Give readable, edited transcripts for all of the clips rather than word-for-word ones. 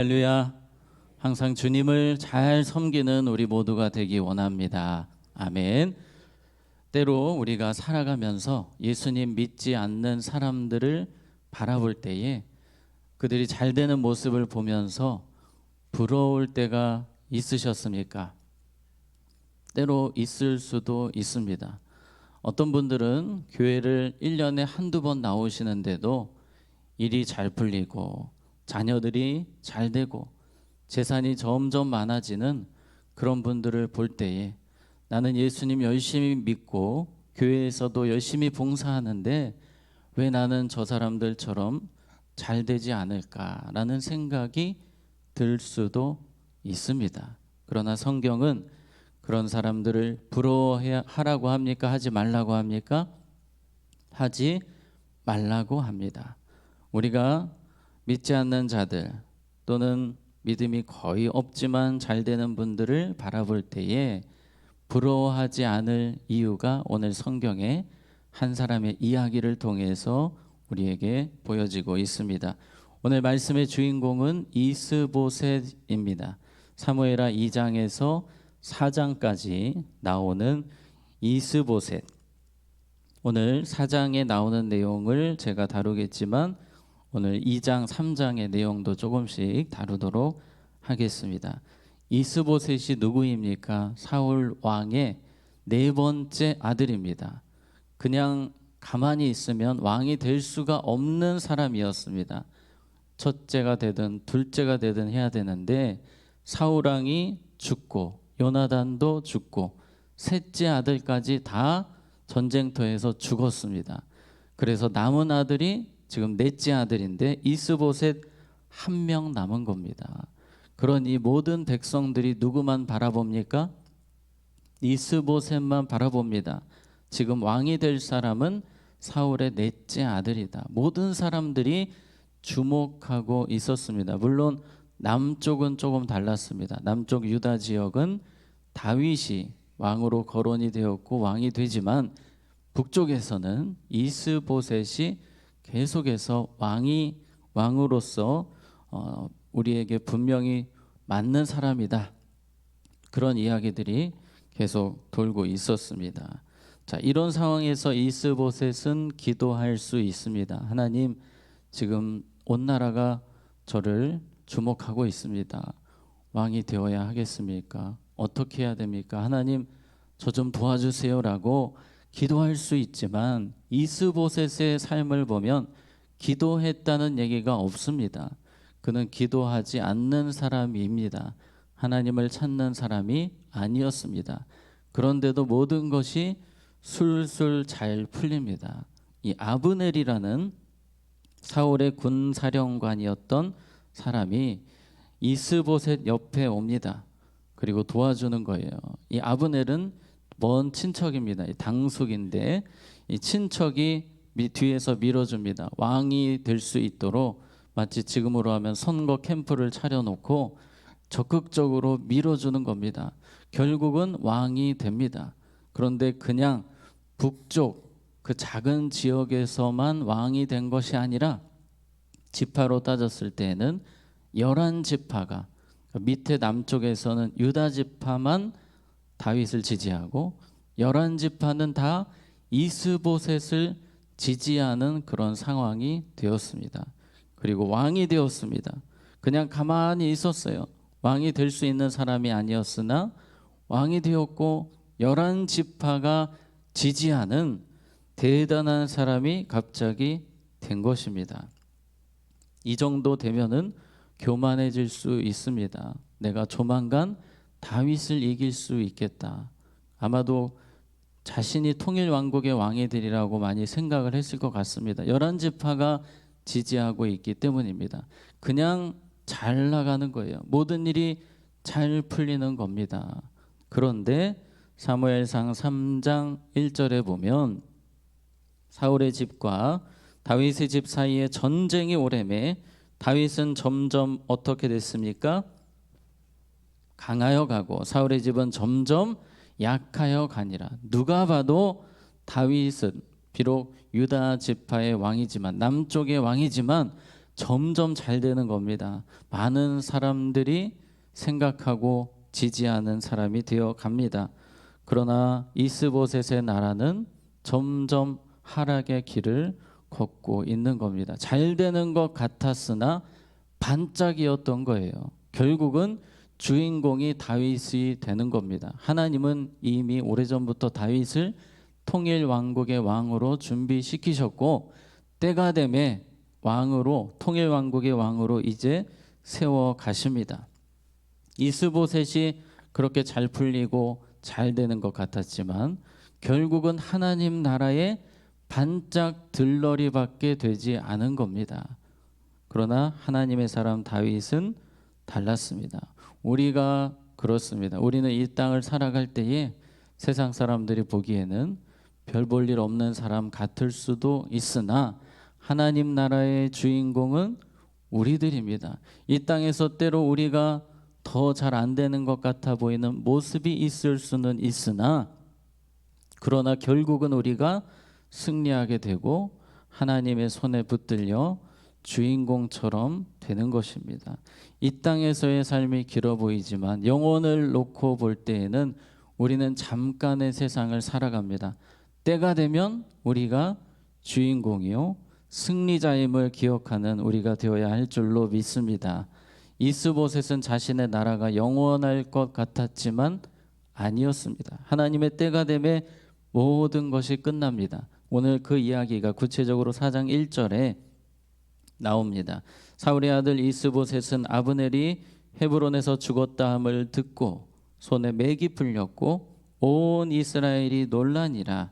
할렐루야. 항상 주님을 잘 섬기는 우리 모두가 되기 원합니다. 아멘. 때로 우리가 살아가면서 예수님 믿지 않는 사람들을 바라볼 때에 그들이 잘 되는 모습을 보면서 부러울 때가 있으셨습니까? 때로 있을 수도 있습니다. 어떤 분들은 교회를 1년에 한두 번 나오시는데도 일이 잘 풀리고 자녀들이 잘 되고 재산이 점점 많아지는 그런 분들을 볼 때에 나는 예수님 열심히 믿고 교회에서도 열심히 봉사하는데 왜 나는 저 사람들처럼 잘 되지 않을까라는 생각이 들 수도 있습니다. 그러나 성경은 그런 사람들을 부러워하라고 합니까? 하지 말라고 합니까? 하지 말라고 합니다. 우리가 믿지 않는 자들 또는 믿음이 거의 없지만 잘 되는 분들을 바라볼 때에 부러워하지 않을 이유가 오늘 성경의 한 사람의 이야기를 통해서 우리에게 보여지고 있습니다. 오늘 말씀의 주인공은 이스보셋입니다. 사무엘하 2장에서 4장까지 나오는 이스보셋. 오늘 4장에 나오는 내용을 제가 다루겠지만 오늘 2장, 3장의 내용도 조금씩 다루도록 하겠습니다. 이스보셋이 누구입니까? 사울 왕의 네 번째 아들입니다. 그냥 가만히 있으면 왕이 될 수가 없는 사람이었습니다. 첫째가 되든 둘째가 되든 해야 되는데 사울 왕이 죽고 요나단도 죽고 셋째 아들까지 다 전쟁터에서 죽었습니다. 그래서 남은 아들이 지금 넷째 아들인데 이스보셋 한 명 남은 겁니다. 그러니 모든 백성들이 누구만 바라봅니까? 이스보셋만 바라봅니다. 지금 왕이 될 사람은 사울의 넷째 아들이다. 모든 사람들이 주목하고 있었습니다. 물론 남쪽은 조금 달랐습니다. 남쪽 유다 지역은 다윗이 왕으로 거론이 되었고 왕이 되지만 북쪽에서는 이스보셋이 계속해서 왕으로서 우리에게 분명히 맞는 사람이다. 그런 이야기들이 계속 돌고 있었습니다. 자, 이런 상황에서 이스보셋은 기도할 수 있습니다. 하나님, 지금 온 나라가 저를 주목하고 있습니다. 왕이 되어야 하겠습니까? 어떻게 해야 됩니까? 하나님, 저 좀 도와주세요라고 기도할 수 있지만 이스보셋의 삶을 보면 기도했다는 얘기가 없습니다. 그는 기도하지 않는 사람입니다. 하나님을 찾는 사람이 아니었습니다. 그런데도 모든 것이 술술 잘 풀립니다. 이 아브넬이라는 사울의 군사령관이었던 사람이 이스보셋 옆에 옵니다. 그리고 도와주는 거예요. 이 아브넬은 먼 친척입니다. 당숙인데 이 친척이 뒤에서 밀어줍니다. 왕이 될 수 있도록 마치 지금으로 하면 선거 캠프를 차려놓고 적극적으로 밀어주는 겁니다. 결국은 왕이 됩니다. 그런데 그냥 북쪽 그 작은 지역에서만 왕이 된 것이 아니라 지파로 따졌을 때에는 11지파가 밑에 남쪽에서는 유다 지파만 다윗을 지지하고 11지파는 다 이스보셋을 지지하는 그런 상황이 되었습니다. 그리고 왕이 되었습니다. 그냥 가만히 있었어요. 왕이 될 수 있는 사람이 아니었으나 왕이 되었고 11지파가 지지하는 대단한 사람이 갑자기 된 것입니다. 이 정도 되면은 교만해질 수 있습니다. 내가 조만간 다윗을 이길 수 있겠다. 아마도 자신이 통일 왕국의 왕이 되리라고 많이 생각을 했을 것 같습니다. 11지파가 지지하고 있기 때문입니다. 그냥 잘 나가는 거예요. 모든 일이 잘 풀리는 겁니다. 그런데 사무엘상 3장 1절에 보면 사울의 집과 다윗의 집 사이에 전쟁이 오래매 다윗은 점점 어떻게 됐습니까? 강하여 가고 사울의 집은 점점 약하여 가니라. 누가 봐도 다윗은 비록 유다 지파의 왕이지만 남쪽의 왕이지만 점점 잘 되는 겁니다. 많은 사람들이 생각하고 지지하는 사람이 되어 갑니다. 그러나 이스보셋의 나라는 점점 하락의 길을 걷고 있는 겁니다. 잘 되는 것 같았으나 반짝이었던 거예요. 결국은 주인공이 다윗이 되는 겁니다. 하나님은 이미 오래전부터 다윗을 통일 왕국의 왕으로 준비시키셨고 때가 되매 왕으로 통일 왕국의 왕으로 이제 세워 가십니다. 이스보셋이 그렇게 잘 풀리고 잘 되는 것 같았지만 결국은 하나님 나라의 반짝 들러리밖에 되지 않은 겁니다. 그러나 하나님의 사람 다윗은 달랐습니다. 우리가 그렇습니다. 우리는 이 땅을 살아갈 때에 세상 사람들이 보기에는 별 볼 일 없는 사람 같을 수도 있으나 하나님 나라의 주인공은 우리들입니다. 이 땅에서 때로 우리가 더 잘 안 되는 것 같아 보이는 모습이 있을 수는 있으나 그러나 결국은 우리가 승리하게 되고 하나님의 손에 붙들려 주인공처럼 되는 것입니다. 이 땅에서의 삶이 길어 보이지만 영혼을 놓고 볼 때에는 우리는 잠깐의 세상을 살아갑니다. 때가 되면 우리가 주인공이요 승리자임을 기억하는 우리가 되어야 할 줄로 믿습니다. 이스보셋은 자신의 나라가 영원할 것 같았지만 아니었습니다. 하나님의 때가 되매 모든 것이 끝납니다. 오늘 그 이야기가 구체적으로 4장 1절에 나옵니다. 사울의 아들 이스보셋은 아브넬이 헤브론에서 죽었다 함을 듣고 손에 맥이 풀렸고 온 이스라엘이 놀라니라.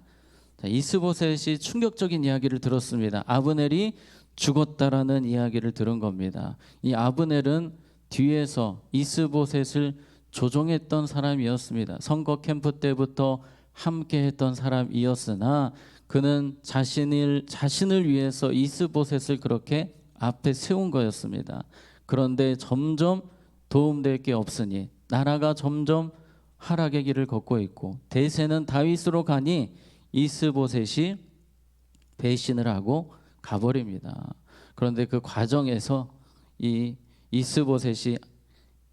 이스보셋이 충격적인 이야기를 들었습니다. 아브넬이 죽었다라는 이야기를 들은 겁니다. 이 아브넬은 뒤에서 이스보셋을 조종했던 사람이었습니다. 선거 캠프 때부터 함께했던 사람이었으나 그는 자신을 위해서 이스보셋을 그렇게 앞에 세운 거였습니다. 그런데 점점 도움될 게 없으니 나라가 점점 하락의 길을 걷고 있고 대세는 다윗으로 가니 이스보셋이 배신을 하고 가버립니다. 그런데 그 과정에서 이 이스보셋이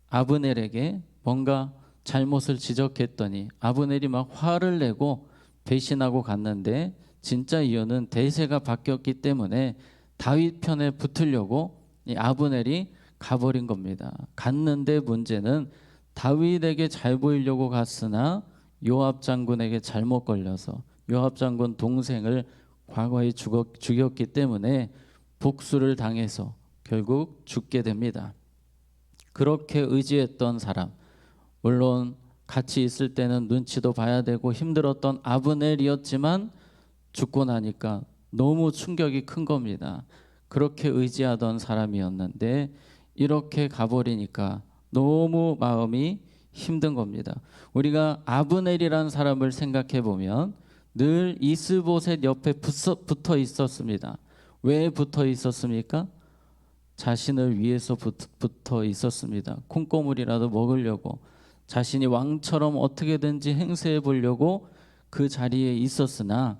아브넬에게 뭔가 잘못을 지적했더니 아브넬이 막 화를 내고 배신하고 갔는데 진짜 이유는 대세가 바뀌었기 때문에 다윗 편에 붙으려고 이 아브넬이 가버린 겁니다. 갔는데 문제는 다윗에게 잘 보이려고 갔으나 요압 장군에게 잘못 걸려서 요압 장군 동생을 과거에 죽였기 때문에 복수를 당해서 결국 죽게 됩니다. 그렇게 의지했던 사람, 물론 같이 있을 때는 눈치도 봐야 되고 힘들었던 아브넬이었지만 죽고 나니까 너무 충격이 큰 겁니다. 그렇게 의지하던 사람이었는데 이렇게 가버리니까 너무 마음이 힘든 겁니다. 우리가 아브넬이라는 사람을 생각해 보면 늘 이스보셋 옆에 붙어 있었습니다. 왜 붙어 있었습니까? 자신을 위해서 붙어 있었습니다. 콩고물이라도 먹으려고 자신이 왕처럼 어떻게든지 행세해 보려고 그 자리에 있었으나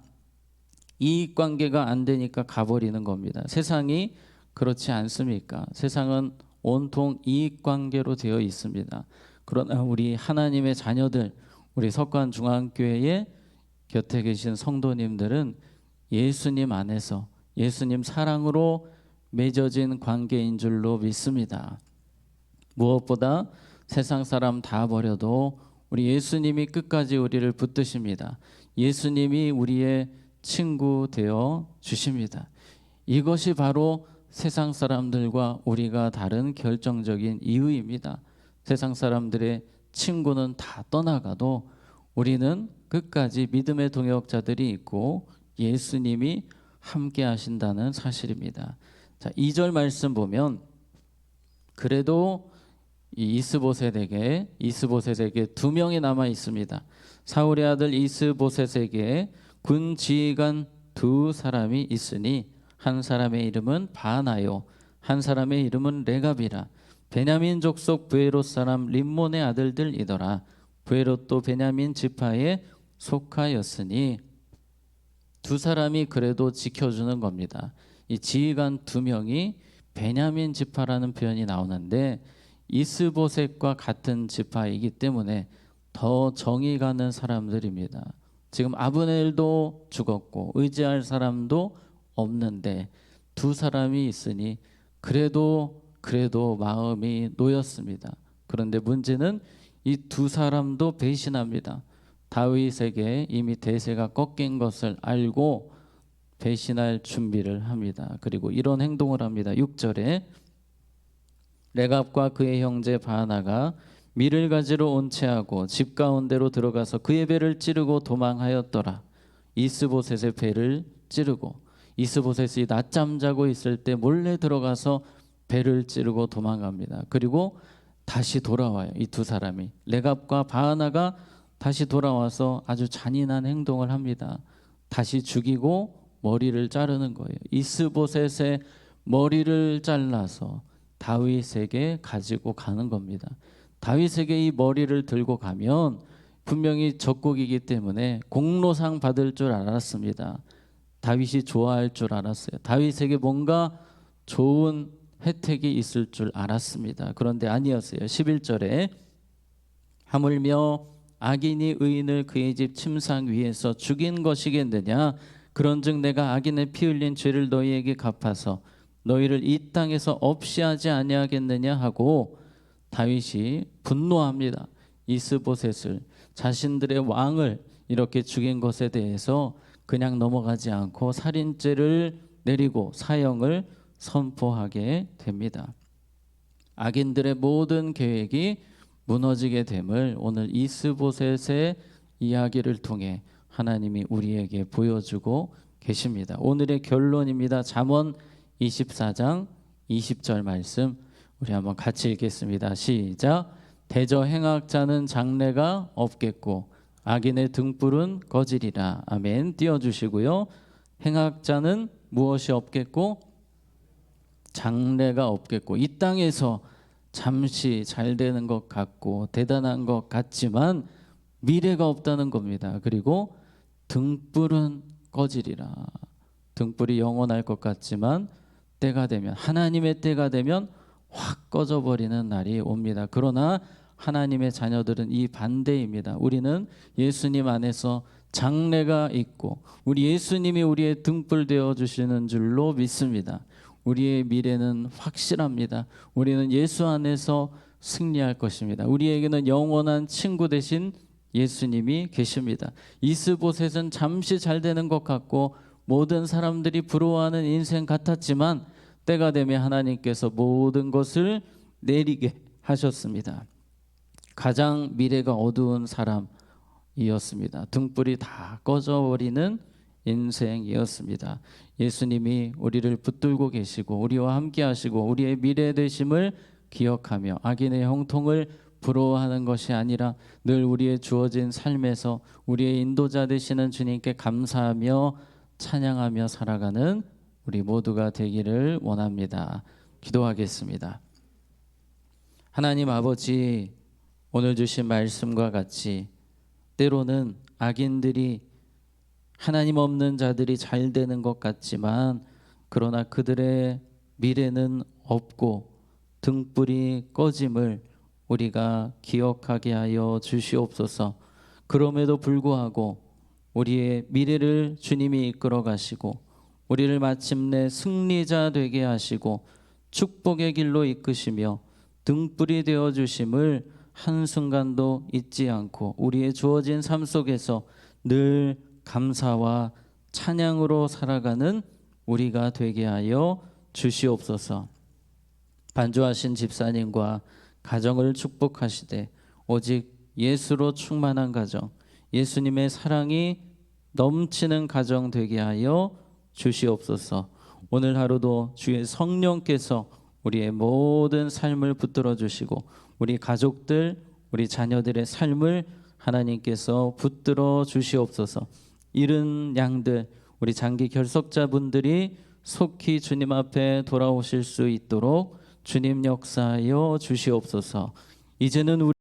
이익관계가 안 되니까 가버리는 겁니다. 세상이 그렇지 않습니까? 세상은 온통 이익관계로 되어 있습니다. 그러나 우리 하나님의 자녀들, 우리 석관중앙교회의 곁에 계신 성도님들은 예수님 안에서 예수님 사랑으로 맺어진 관계인 줄로 믿습니다. 무엇보다 세상 사람 다 버려도 우리 예수님이 끝까지 우리를 붙드십니다. 예수님이 우리의 친구 되어 주십니다. 이것이 바로 세상 사람들과 우리가 다른 결정적인 이유입니다. 세상 사람들의 친구는 다 떠나가도 우리는 끝까지 믿음의 동역자들이 있고 예수님이 함께 하신다는 사실입니다. 자, 2절 말씀 보면 그래도 이 이스보셋에게 두 명이 남아 있습니다. 사울의 아들 이스보셋에게 군 지휘관 두 사람이 있으니 한 사람의 이름은 바나요 한 사람의 이름은 레갑이라. 베냐민 족속 브에롯 사람 림몬의 아들들이더라. 브에롯도 베냐민 지파에 속하였으니 두 사람이 그래도 지켜주는 겁니다. 이 지휘관 두 명이 베냐민 지파라는 표현이 나오는데 이스보셋과 같은 지파이기 때문에 더 정이 가는 사람들입니다. 지금 아브넬도 죽었고 의지할 사람도 없는데 두 사람이 있으니 그래도 마음이 놓였습니다. 그런데 문제는 이 두 사람도 배신합니다. 다윗에게 이미 대세가 꺾인 것을 알고 배신할 준비를 합니다. 그리고 이런 행동을 합니다. 6절에 레갑과 그의 형제 바하나가 밀을 가지러 온 채하고 집 가운데로 들어가서 그의 배를 찌르고 도망하였더라. 이스보셋의 배를 찌르고, 이스보셋이 낮잠 자고 있을 때 몰래 들어가서 배를 찌르고 도망갑니다. 그리고 다시 돌아와요. 이 두 사람이, 레갑과 바하나가 다시 돌아와서 아주 잔인한 행동을 합니다. 다시 죽이고 머리를 자르는 거예요. 이스보셋의 머리를 잘라서 다윗에게 가지고 가는 겁니다. 다윗에게 이 머리를 들고 가면 분명히 적국이기 때문에 공로상 받을 줄 알았습니다. 다윗이 좋아할 줄 알았어요. 다윗에게 뭔가 좋은 혜택이 있을 줄 알았습니다. 그런데 아니었어요. 11절에 하물며 악인이 의인을 그의 집 침상 위에서 죽인 것이겠느냐. 그런즉 내가 악인의 피 흘린 죄를 너희에게 갚아서 너희를 이 땅에서 없이 하지 아니하겠느냐 하고 다윗이 분노합니다. 이스보셋을, 자신들의 왕을 이렇게 죽인 것에 대해서 그냥 넘어가지 않고 살인죄를 내리고 사형을 선포하게 됩니다. 악인들의 모든 계획이 무너지게 됨을 오늘 이스보셋의 이야기를 통해 하나님이 우리에게 보여주고 계십니다. 오늘의 결론입니다. 잠언 24장 20절 말씀 우리 한번 같이 읽겠습니다. 시작. 대저 행악자는 장래가 없겠고 악인의 등불은 꺼지리라. 아멘. 띄워주시고요. 행악자는 무엇이 없겠고 장래가 없겠고, 이 땅에서 잠시 잘 되는 것 같고 대단한 것 같지만 미래가 없다는 겁니다. 그리고 등불은 꺼지리라. 등불이 영원할 것 같지만 때가 되면, 하나님의 때가 되면 확 꺼져버리는 날이 옵니다. 그러나 하나님의 자녀들은 이 반대입니다. 우리는 예수님 안에서 장래가 있고 우리 예수님이 우리의 등불 되어주시는 줄로 믿습니다. 우리의 미래는 확실합니다. 우리는 예수 안에서 승리할 것입니다. 우리에게는 영원한 친구 되신 예수님이 계십니다. 이스보셋은 잠시 잘 되는 것 같고 모든 사람들이 부러워하는 인생 같았지만 때가 되면 하나님께서 모든 것을 내리게 하셨습니다. 가장 미래가 어두운 사람이었습니다. 등불이 다 꺼져버리는 인생이었습니다. 예수님이 우리를 붙들고 계시고 우리와 함께 하시고 우리의 미래 되심을 기억하며 악인의 형통을 부러워하는 것이 아니라 늘 우리의 주어진 삶에서 우리의 인도자 되시는 주님께 감사하며 찬양하며 살아가는 우리 모두가 되기를 원합니다. 기도하겠습니다. 하나님 아버지, 오늘 주신 말씀과 같이 때로는 악인들이, 하나님 없는 자들이 잘 되는 것 같지만 그러나 그들의 미래는 없고 등불이 꺼짐을 우리가 기억하게 하여 주시옵소서. 그럼에도 불구하고 우리의 미래를 주님이 이끌어 가시고 우리를 마침내 승리자 되게 하시고 축복의 길로 이끄시며 등불이 되어 주심을 한순간도 잊지 않고 우리의 주어진 삶 속에서 늘 감사와 찬양으로 살아가는 우리가 되게 하여 주시옵소서. 반주하신 집사님과 가정을 축복하시되 오직 예수로 충만한 가정, 예수님의 사랑이 넘치는 가정 되게 하여 주시옵소서. 오늘 하루도 주의 성령께서 우리의 모든 삶을 붙들어 주시고 우리 가족들, 우리 자녀들의 삶을 하나님께서 붙들어 주시옵소서. 잃은 양들, 우리 장기 결석자분들이 속히 주님 앞에 돌아오실 수 있도록 주님 역사하여 주시옵소서. 이제는 우리